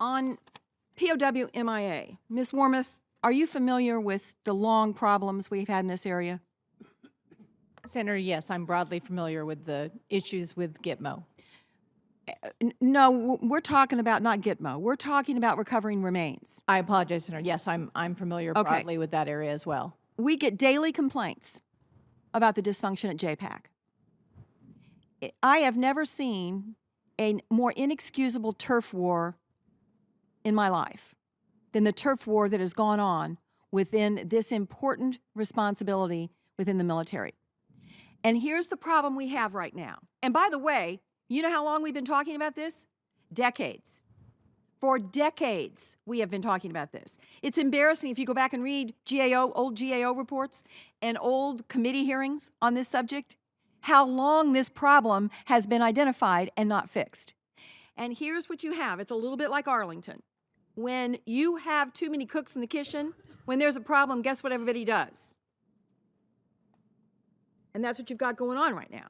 On POW MIA, Ms. Wormuth, are you familiar with the long problems we've had in this area? Senator, yes, I'm broadly familiar with the issues with Gitmo. No, we're talking about not Gitmo. We're talking about recovering remains. I apologize, Senator. Yes, I'm familiar Okay. broadly with that area as well. We get daily complaints about the dysfunction at JPAC. I have never seen a more inexcusable turf war in my life than the turf war that has gone on within this important responsibility within the military. And here's the problem we have right now. And by the way, you know how long we've been talking about this? Decades. For decades, we have been talking about this. It's embarrassing if you go back and read old GAO reports and old committee hearings on this subject, how long this problem has been identified and not fixed. And here's what you have. It's a little bit like Arlington. When you have too many cooks in the kitchen, when there's a problem, guess what everybody does? And that's what you've got going on right now.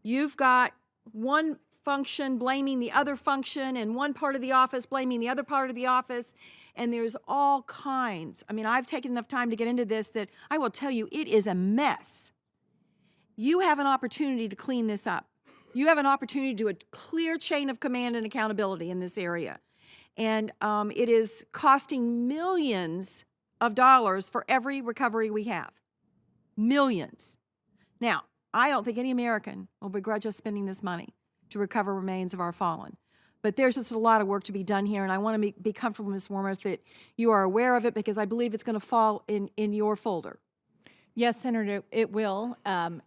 You've got one function blaming the other function and one part of the office blaming the other part of the office, and there's all kinds. I mean, I've taken enough time to get into this that I will tell you it is a mess. You have an opportunity to clean this up. You have an opportunity to do a clear chain of command and accountability in this area. And it is costing millions of dollars for every recovery we have. Millions. Now, I don't think any American will begrudge us spending this money to recover remains of our fallen. But there's just a lot of work to be done here, and I want to be comfortable, Ms. Wormuth, that you are aware of it because I believe it's going to fall in your folder. Yes, Senator, it will.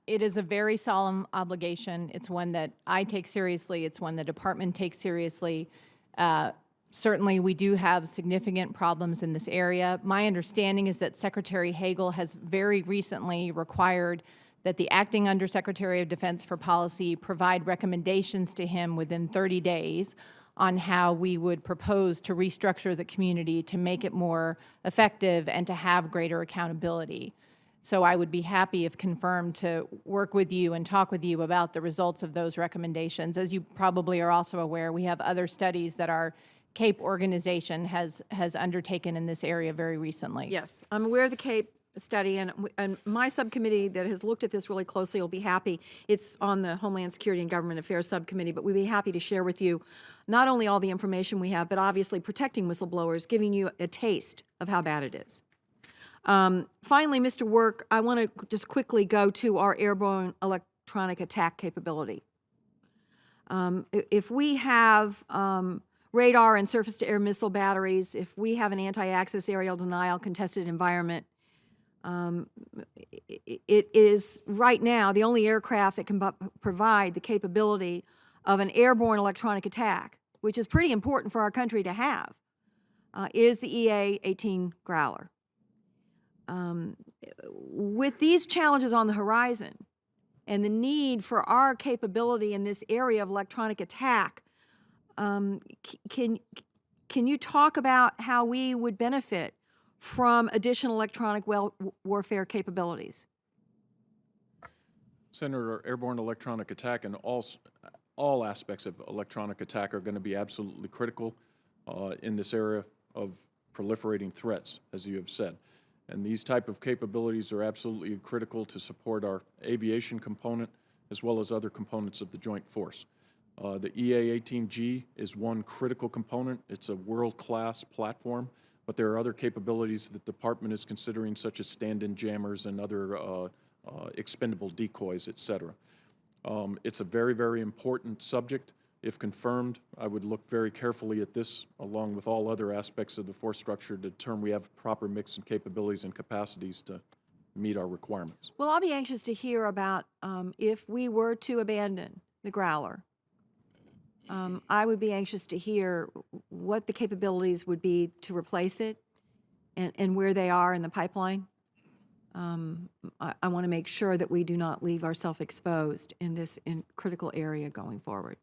It is a very solemn obligation. It's one that I take seriously. It's one the department takes seriously. Certainly, we do have significant problems in this area. My understanding is that Secretary Hagel has very recently required that the acting Undersecretary of Defense for Policy provide recommendations to him within 30 days on how we would propose to restructure the community to make it more effective and to have greater accountability. So I would be happy, if confirmed, to work with you and talk with you about the results of those recommendations. As you probably are also aware, we have other studies that our CAPE organization has undertaken in this area very recently. Yes, I'm aware of the CAPE study, and my subcommittee that has looked at this really closely will be happy. It's on the Homeland Security and Government Affairs subcommittee, but we'd be happy to share with you not only all the information we have, but obviously protecting whistleblowers, giving you a taste of how bad it is. Finally, Mr. Work, I want to just quickly go to our airborne electronic attack capability. If we have radar and surface-to-air missile batteries, if we have an anti-access aerial denial contested environment, it is right now the only aircraft that can provide the capability of an airborne electronic attack, which is pretty important for our country to have, is the EA-18 Growler. With these challenges on the horizon and the need for our capability in this area of electronic attack, can you talk about how we would benefit from additional electronic warfare capabilities? Senator, airborne electronic attack and all aspects of electronic attack are going to be absolutely critical in this area of proliferating threats, as you have said. And these type of capabilities are absolutely critical to support our aviation component as well as other components of the joint force. The EA-18G is one critical component. It's a world-class platform, but there are other capabilities that the department is considering, such as stand-in jammers and other expendable decoys, et cetera. It's a very, very important subject. If confirmed, I would look very carefully at this, along with all other aspects of the force structure, to determine we have a proper mix of capabilities and capacities to meet our requirements. Well, I'll be anxious to hear about if we were to abandon the Growler. I would be anxious to hear what the capabilities would be to replace it and where they are in the pipeline. I want to make sure that we do not leave ourselves exposed in this critical area going forward.